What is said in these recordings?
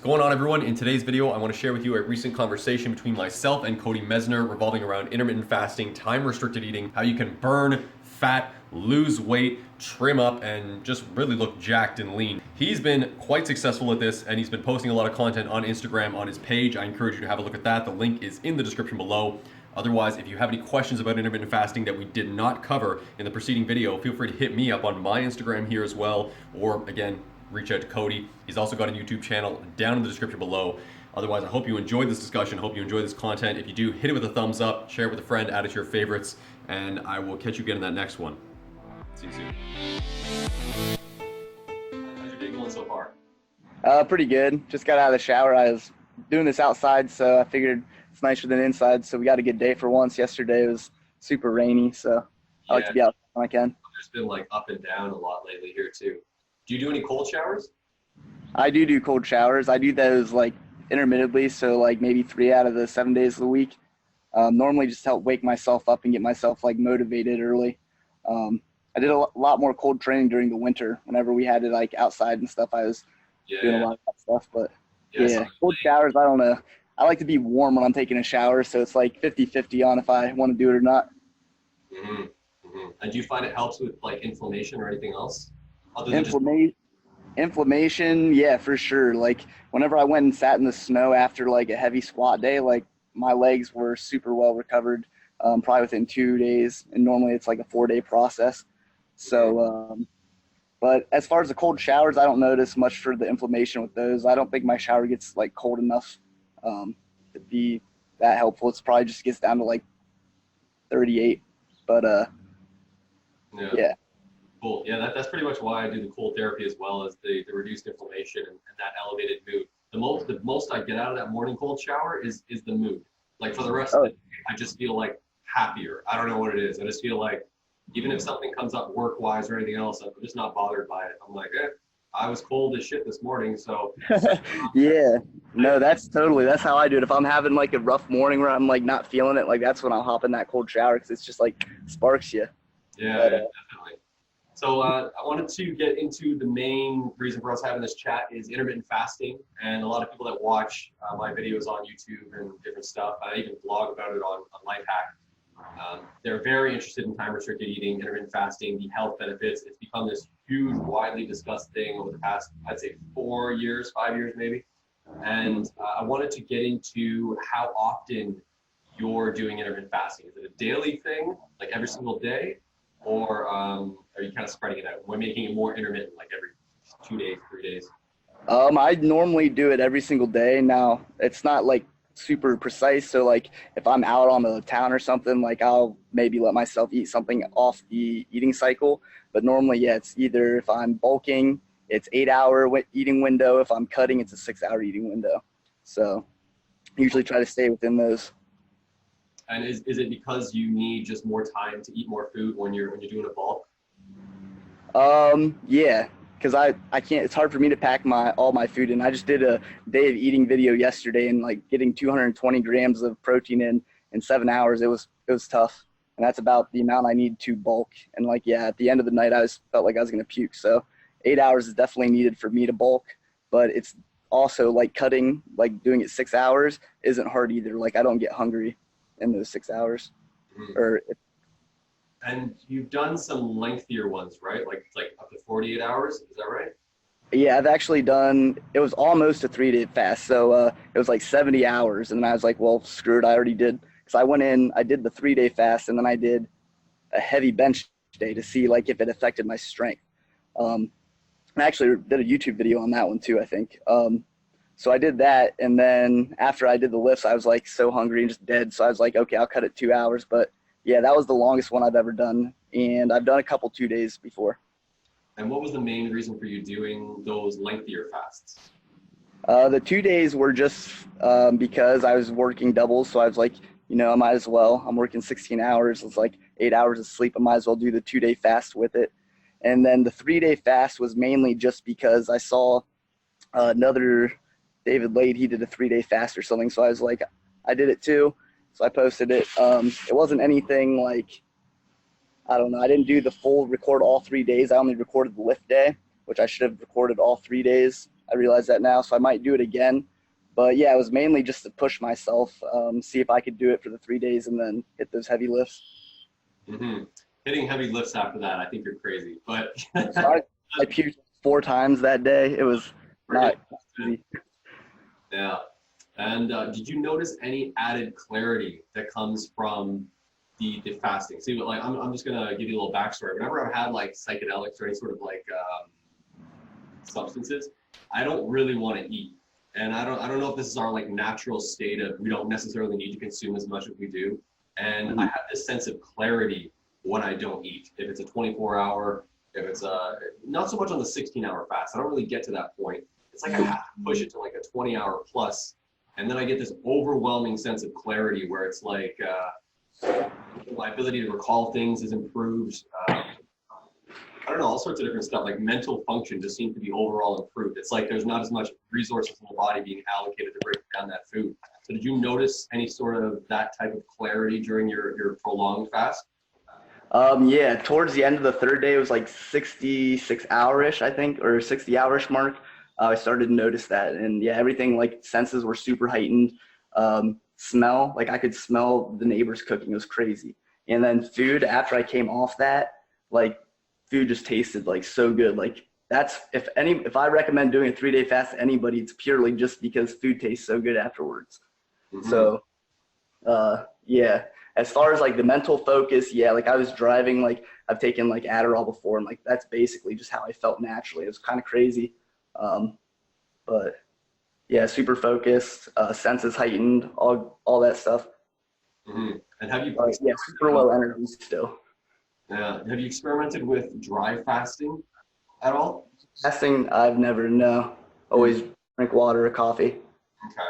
going on, everyone? In today's video, I want to share with you a recent conversation between myself and Cody Messner revolving around intermittent fasting, time-restricted eating, how you can burn fat, lose weight, trim up, and just really look jacked and lean. He's been quite successful at this, and he's been posting a lot of content on Instagram on his page. I encourage you to have a look at that. The link is in the description below. Otherwise, if you have any questions about intermittent fasting that we did not cover in the preceding video, feel free to hit me up on my Instagram here as well, or again, reach out to Cody. He's also got a YouTube channel down in the description below. Otherwise, I hope you enjoyed this discussion. Hope you enjoy this content. If you do, hit it with a thumbs up, share it with a friend, add it to your favorites, and I will catch you again in that next one. See you soon. How's your day going so far? Pretty good. Just got out of the shower. I was doing this outside, so I figured it's nicer than inside. So we got a good day for once. Yesterday was super rainy, so I like to be out when I can. There's been like up and down a lot lately here too. Do you do any cold showers? I do cold showers. I do those like intermittently, so like maybe 3 out of the 7 days of the week. Normally just help wake myself up and get myself like motivated early. I did a lot more cold training during the winter. Whenever we had it like outside and stuff, I was doing a lot of that stuff. But cold showers, I don't know. I like to be warm when I'm taking a shower, so it's like 50-50 on if I want to do it or not. Mm-hmm. Mm-hmm. And do you find it helps with like inflammation or anything else? Inflammation, yeah, for sure. Like whenever I went and sat in the snow after like a heavy squat day, like my legs were super well recovered, probably within 2 days. And normally it's like a 4-day process. So, but as far as the cold showers, I don't notice much for the inflammation with those. I don't think my shower gets like cold enough to be that helpful. It's probably just gets down to like 38. But yeah. Cool. Yeah, that's pretty much why I do the cold therapy as well, as the reduced inflammation and that elevated mood. The most I get out of that morning cold shower is the mood. Like for the rest of the day, I just feel like happier. I don't know what it is. I just feel like even if something comes up work-wise or anything else, I'm just not bothered by it. I'm like, I was cold as shit this morning, so. Yeah. No, that's how I do it. If I'm having like a rough morning where I'm like not feeling it, like that's when I'll hop in that cold shower because it's just like sparks you. Yeah, definitely. So I wanted to get into the main reason for us having this chat is intermittent fasting. And a lot of people that watch my videos on YouTube and different stuff, I even blog about it on Lifehack. They're very interested in time-restricted eating, intermittent fasting, the health benefits. It's become this huge, widely discussed thing over the past, I'd say 5 years maybe. And I wanted to get into how often you're doing intermittent fasting. Is it a daily thing, like every single day? Or are you kind of spreading it out? We're making it more intermittent, like every 2 days, 3 days. I normally do it every single day. Now, it's not like super precise. So like if I'm out on the town or something, like I'll maybe let myself eat something off the eating cycle. But normally, yeah, it's either if I'm bulking, it's 8-hour eating window. If I'm cutting, it's a 6-hour eating window. So I usually try to stay within those. And is it because you need just more time to eat more food when you're doing a bulk? Yeah, because I can't. It's hard for me to pack all my food in. I just did a day of eating video yesterday, and like getting 220 grams of protein in 7 hours. It was tough, and that's about the amount I need to bulk. And like at the end of the night, I felt like I was gonna puke. So 8 hours is definitely needed for me to bulk, but it's also like cutting, like doing it 6 hours isn't hard either. Like I don't get hungry in those 6 hours. And you've done some lengthier ones, right? Like up to 48 hours, is that right? Yeah, I've actually done, it was almost a 3-day fast. So it was like 70 hours. And then I was like, well, screw it, I already did. Because I went in, I did the 3-day fast, and then I did a heavy bench day to see like if it affected my strength. I actually did a YouTube video on that one too, I think. So I did that, and then after I did the lifts, I was like so hungry and just dead. So I was like, okay, I'll cut it 2 hours. But yeah, that was the longest one I've ever done, and I've done a couple 2 days before. And what was the main reason for you doing those lengthier fasts? The 2 days were just because I was working doubles, so I was like, I might as well. I'm working 16 hours. It's like 8 hours of sleep. I might as well do the 2-day fast with it. And then the 3-day fast was mainly just because I saw another David Lade, he did a 3-day fast or something. So I was like, I did it too. So I posted it. It wasn't anything like, I don't know. I didn't do the full record all 3 days. I only recorded the lift day, which I should have recorded all 3 days. I realize that now, so I might do it again. But yeah, it was mainly just to push myself, see if I could do it for the 3 days and then hit those heavy lifts. Mm-hmm. Hitting heavy lifts after that, I think you're crazy. But So I puked 4 times that day. It was not easy. Yeah. And did you notice any added clarity that comes from the fasting? See, like I'm just gonna give you a little backstory. Whenever I've had like psychedelics or any sort of like substances, I don't really want to eat. And I don't know if this is our like natural state of we don't necessarily need to consume as much as we do. And I have this sense of clarity when I don't eat. If it's a 24-hour, if it's not so much on the 16-hour fast, I don't really get to that point. It's like I have to push it to like a 20-hour plus, and then I get this overwhelming sense of clarity where it's like my ability to recall things is improved. I don't know, all sorts of different stuff, like mental function just seems to be overall improved. It's like there's not as much resources in the body being allocated to break down that food. So did you notice any sort of that type of clarity during your prolonged fast? Yeah, towards the end of the 3rd day, it was like 66-hour-ish, I think, or 60-hour-ish mark. I started to notice that, and yeah, everything like senses were super heightened. Smell, like I could smell the neighbors cooking. It was crazy. And then food, after I came off that, like food just tasted like so good. Like that's if I recommend doing a 3-day fast to anybody, it's purely just because food tastes so good afterwards. Mm-hmm. So yeah, as far as like the mental focus, yeah, like I was driving, like I've taken like Adderall before, and like that's basically just how I felt naturally. It was kind of crazy. But yeah, super focused, senses heightened, all that stuff. Mm-hmm. And have you yeah, super low energy still. Yeah. Have you experimented with dry fasting at all? Fasting, I've never, no. Always drink water or coffee. Okay.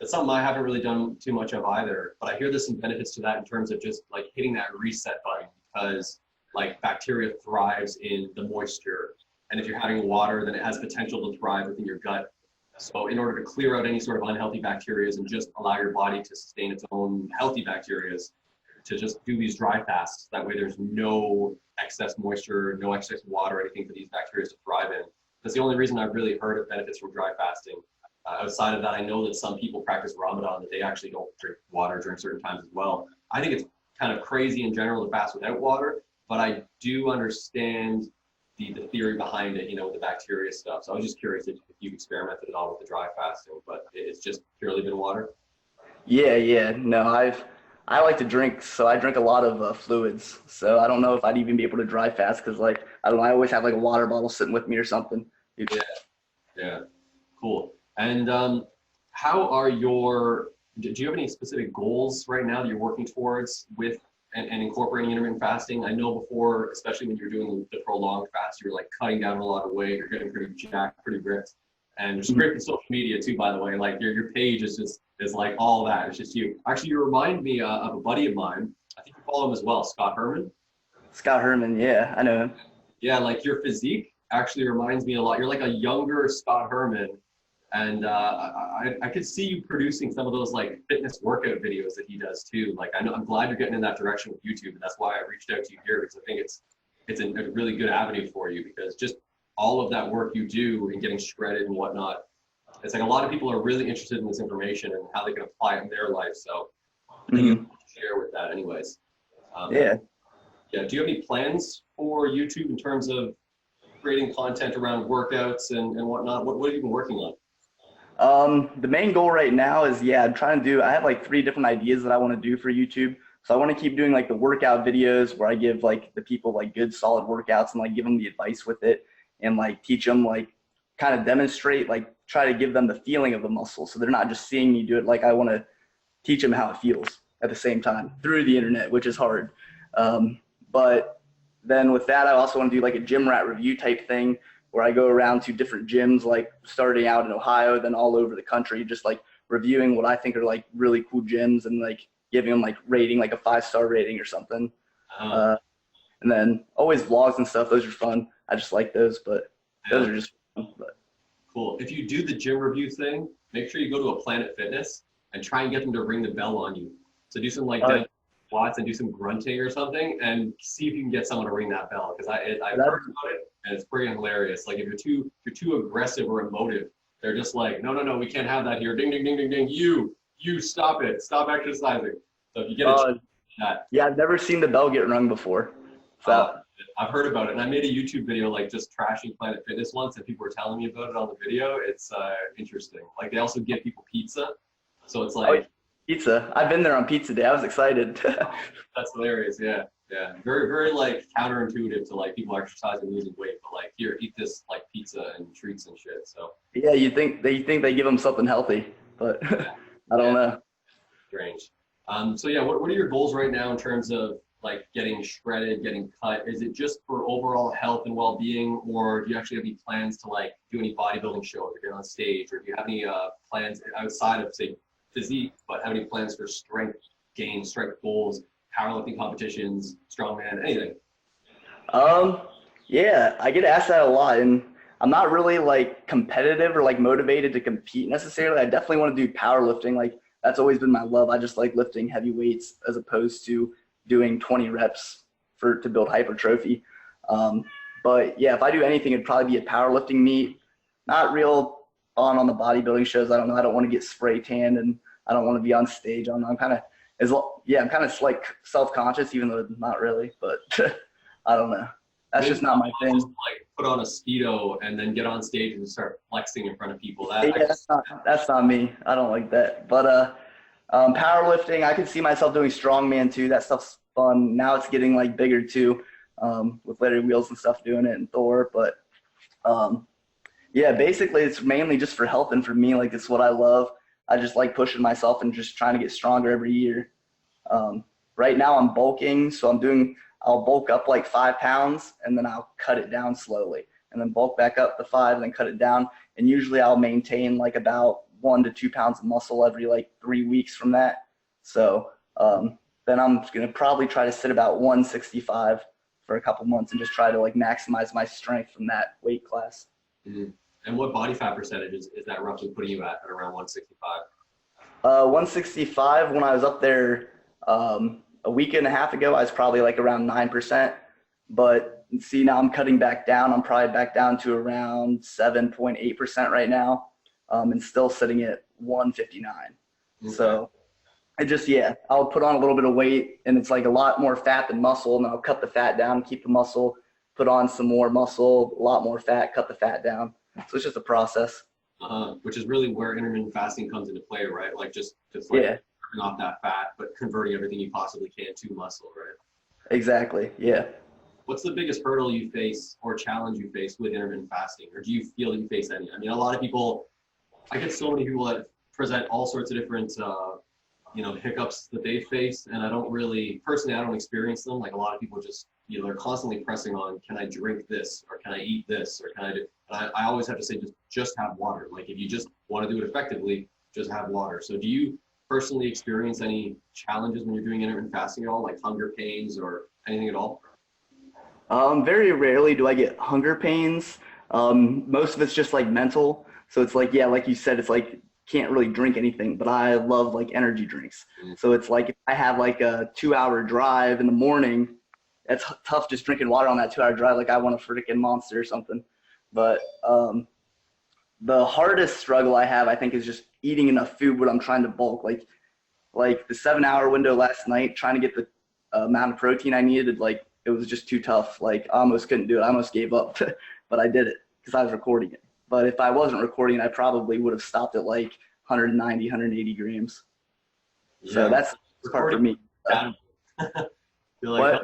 That's something I haven't really done too much of either, but I hear there's some benefits to that in terms of just like hitting that reset button, because like bacteria thrives in the moisture. And if you're having water, then it has potential to thrive within your gut. So in order to clear out any sort of unhealthy bacteria and just allow your body to sustain its own healthy bacteria, to just do these dry fasts. That way there's no excess moisture, no excess water, anything for these bacteria to thrive in. That's the only reason I've really heard of benefits from dry fasting. Outside of that, I know that some people practice Ramadan, that they actually don't drink water during certain times as well. I think it's kind of crazy in general to fast without water, but I do understand the theory behind it, with the bacteria stuff. So I was just curious if you've experimented at all with the dry fasting, but it's just purely been water? Yeah. No, I like to drink, so I drink a lot of fluids. So I don't know if I'd even be able to dry fast because, like, I don't know, I always have like a water bottle sitting with me or something. Yeah, cool. And how are do you have any specific goals right now that you're working towards with and incorporating intermittent fasting? I know before, especially when you're doing the prolonged fast, you're like cutting down a lot of weight, you're getting pretty jacked, pretty ripped. And there's great for social media too, by the way. Like your page is like all that. It's just you. Actually, you remind me of a buddy of mine. I think you follow him as well, Scott Herman. Scott Herman, yeah, I know him. Yeah, like your physique actually reminds me a lot. You're like a younger Scott Herman. And I could see you producing some of those like fitness workout videos that he does too. Like I'm glad you're getting in that direction with YouTube, and that's why I reached out to you here, because I think it's a really good avenue for you, because just all of that work you do and getting shredded and whatnot, it's like a lot of people are really interested in this information and how they can apply it in their life. So I think you share with that anyways. Yeah. Do you have any plans for YouTube in terms of creating content around workouts and whatnot? What have you been working on? The main goal right now is, I have like 3 different ideas that I want to do for YouTube. So I want to keep doing like the workout videos where I give like the people like good solid workouts and like give them the advice with it, and like teach them, like kind of demonstrate, like try to give them the feeling of the muscle. So they're not just seeing me do it. Like I want to teach them how it feels at the same time through the internet, which is hard. But then with that, I also want to do like a gym rat review type thing, where I go around to different gyms, like starting out in Ohio, then all over the country, just like reviewing what I think are like really cool gyms and like giving them like rating, like a 5-star rating or something. And then always vlogs and stuff. Those are fun. I just like those, but those are just fun. But. Cool. If you do the gym review thing, make sure you go to a Planet Fitness and try and get them to ring the bell on you. So do something like that. squats and do some grunting or something, and see if you can get someone to ring that bell. Because I've heard about it, and it's pretty hilarious. Like if you're too aggressive or emotive, they're just like, no, we can't have that here. Ding, ding, ding, ding, ding. You stop it. Stop exercising. So if you get a chance to that. Yeah, I've never seen the bell get rung before. So I've heard about it, and I made a YouTube video like just trashing Planet Fitness once, and people were telling me about it on the video. It's interesting. Like they also give people pizza, so it's like pizza. I've been there on pizza day. I was excited. That's hilarious. Yeah. Very, very like counterintuitive to like people exercising and losing weight, but like here, eat this like pizza and treats and shit. So yeah, you think they give them something healthy, but I don't know. Strange. So yeah, what are your goals right now in terms of like getting shredded, getting cut? Is it just for overall health and well-being, or do you actually have any plans to like do any bodybuilding shows or get on stage, or do you have any plans outside of say physique, but have any plans for strength gains, strength goals, powerlifting competitions, strongman, anything? Yeah, I get asked that a lot, and I'm not really like competitive or like motivated to compete necessarily. I definitely want to do powerlifting. Like that's always been my love. I just like lifting heavy weights as opposed to doing 20 reps to build hypertrophy. But yeah, if I do anything, it'd probably be a powerlifting meet. Not real on the bodybuilding shows. I don't know. I don't want to get spray tanned, and I don't want to be on stage. I'm kind of like self-conscious, even though not really. But I don't know. That's just not my thing. Just like put on a Speedo and then get on stage and start flexing in front of people. That's not me. I don't like that. But powerlifting, I could see myself doing strongman too. That stuff's fun. Now it's getting like bigger too, with Larry Wheels and stuff doing it and Thor. But yeah, basically it's mainly just for health and for me. Like it's what I love. I just like pushing myself and just trying to get stronger every year. Right now I'm bulking, so I'll bulk up like 5 pounds and then I'll cut it down slowly, and then bulk back up to 5 and then cut it down. And usually I'll maintain like about 1 to 2 pounds of muscle every like 3 weeks from that. So then I'm going to probably try to sit about 165 for a couple months and just try to like maximize my strength from that weight class. Mm-hmm. And what body fat percentage is that roughly putting you at around 165? 165, when I was up there a week and a half ago, I was probably like around 9%. But see, now I'm cutting back down. I'm probably back down to around 7.8% right now, and still sitting at 159. Okay. So I just, I'll put on a little bit of weight, and it's like a lot more fat than muscle, and then I'll cut the fat down, keep the muscle, put on some more muscle, a lot more fat, cut the fat down. So it's just a process. Which is really where intermittent fasting comes into play, right? Like just like burning off that fat, but converting everything you possibly can to muscle, right? Exactly. Yeah. What's the biggest hurdle you face or challenge you face with intermittent fasting, or do you feel you face any? I mean, a lot of people, I get so many people that present all sorts of different, hiccups that they face, and I don't experience them. Like a lot of people just, they're constantly pressing on, can I drink this, or can I eat this, or can I do? And I always have to say, just have water. Like if you just want to do it effectively, just have water. So do you personally experience any challenges when you're doing intermittent fasting at all, like hunger pains or anything at all? Very rarely do I get hunger pains. Most of it's just like mental. So it's like, like you said, it's like can't really drink anything, but I love like energy drinks. So it's like if I have like a 2-hour drive in the morning, it's tough just drinking water on that 2-hour drive. Like I want a freaking Monster or something. But the hardest struggle I have, I think, is just eating enough food when I'm trying to bulk. Like the 7-hour window last night, trying to get the amount of protein I needed, like it was just too tough. Like I almost couldn't do it. I almost gave up, but I did it because I was recording it. But if I wasn't recording, I probably would have stopped at like 190, 180 grams. Yeah. So that's part for me. Feel like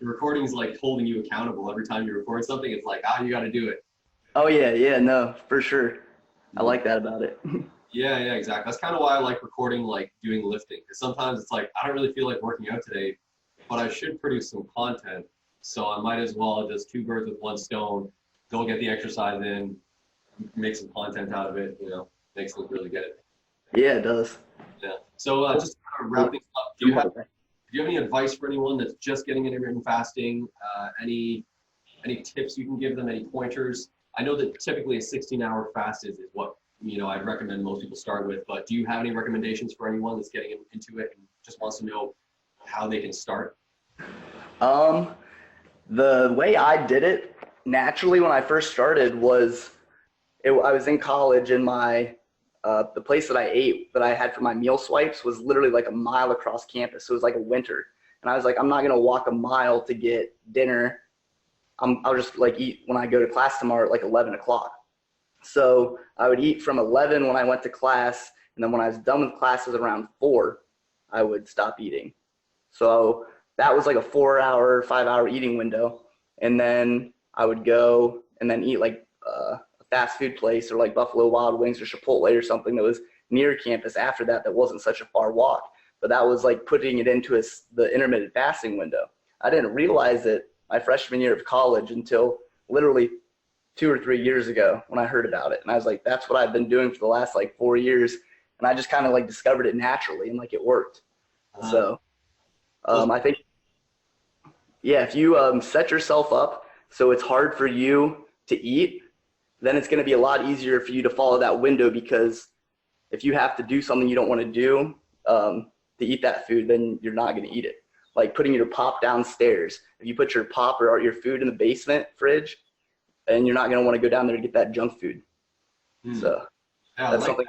recording is like holding you accountable. Every time you record something, it's like, you got to do it. Oh yeah, no, for sure. I like that about it. Yeah, exactly. That's kind of why I like recording, like doing lifting. Because sometimes it's like, I don't really feel like working out today, but I should produce some content. So I might as well just 2 birds with 1 stone, go get the exercise in, make some content out of it, makes it look really good. Yeah, it does. Yeah. So just to kind of wrap things up, do you have any advice for anyone that's just getting into intermittent fasting? Any tips you can give them, any pointers? I know that typically a 16-hour fast is what I'd recommend most people start with, but do you have any recommendations for anyone that's getting into it and just wants to know how they can start? The way I did it naturally when I first started was I was in college, and the place that I ate that I had for my meal swipes was literally like a mile across campus. So it was like a winter. And I was like, I'm not going to walk a mile to get dinner. I'll just like eat when I go to class tomorrow at like 11 o'clock. So I would eat from 11 when I went to class. And then when I was done with classes around 4, I would stop eating. So that was like a 4-hour, 5-hour eating window. And then I would go and then eat like a fast food place or like Buffalo Wild Wings or Chipotle or something that was near campus after that wasn't such a far walk. But that was like putting it into the intermittent fasting window. I didn't realize it my freshman year of college until literally 2 or 3 years ago when I heard about it. And I was like, that's what I've been doing for the last like 4 years. And I just kind of like discovered it naturally and like it worked. So I think, yeah, if you set yourself up so it's hard for you to eat, then it's going to be a lot easier for you to follow that window, because if you have to do something you don't want to do to eat that food, then you're not going to eat it. Like putting your pop downstairs. If you put your pop or your food in the basement fridge, and you're not going to want to go down there to get that junk food. So yeah, that's something.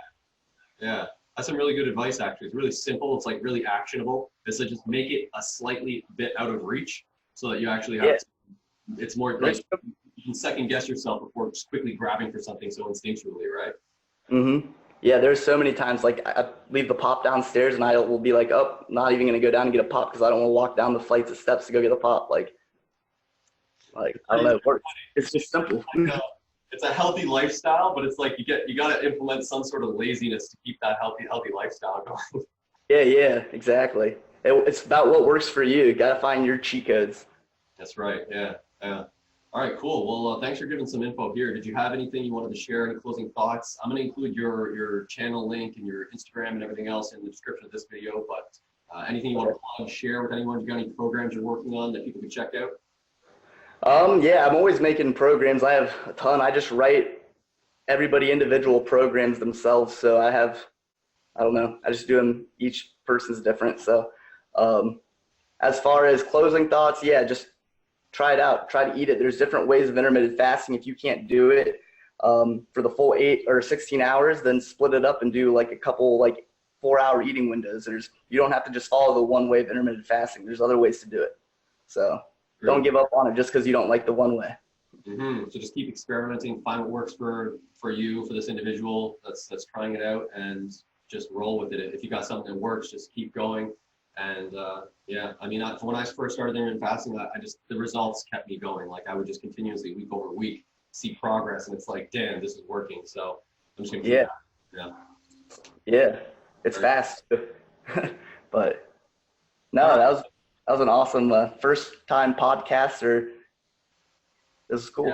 Yeah, that's some really good advice, actually. It's really simple. It's like really actionable. It's like just make it a slightly bit out of reach so that you actually have it's more like you can second guess yourself before just quickly grabbing for something so instinctually, right? Mm-hmm. Yeah, there's so many times like I leave the pop downstairs and I will be like, oh, not even going to go down and get a pop because I don't want to walk down the flights of steps to go get a pop. Like I don't know, it works. It's just simple. It's a healthy lifestyle, but it's like you got to implement some sort of laziness to keep that healthy lifestyle going. Yeah, exactly. It's about what works for you. You got to find your cheat codes. That's right. Yeah. All right, cool. Well, thanks for giving some info here. Did you have anything you wanted to share? Any closing thoughts? I'm going to include your channel link and your Instagram and everything else in the description of this video, but anything you want to plug, share with anyone? You got any programs you're working on that people can check out? Yeah, I'm always making programs. I have a ton. I just write everybody individual programs themselves. So I don't know, I just do them. Each person's different. So as far as closing thoughts, yeah, just try it out. Try to eat it. There's different ways of intermittent fasting. If you can't do it for the full 8 or 16 hours, then split it up and do like a couple like 4-hour eating windows. You don't have to just follow the one way of intermittent fasting. There's other ways to do it. So don't give up on it just because you don't like the one way. So just keep experimenting, find what works for you, for this individual that's trying it out, and just roll with it. If you got something that works, just keep going. And yeah, I mean, when I first started intermittent fasting, the results kept me going. Like I would just continuously week over week see progress, and it's like, damn, this is working. So I'm just gonna keep yeah, it's fast. But no, that was an awesome first time podcaster. This is cool.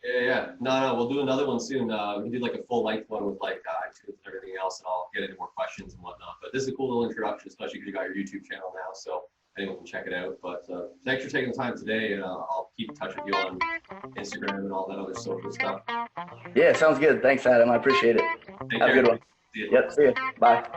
Yeah. No, we'll do another one soon. We can do like a full length one with like iTunes and everything else, and I'll get into more questions and whatnot. But this is a cool little introduction, especially because you got your YouTube channel now, so anyone can check it out. But thanks for taking the time today, and I'll keep in touch with you on Instagram and all that other social stuff. Yeah, sounds good. Thanks, Adam. I appreciate it. Have a good one. See you. Yep, see you. Bye.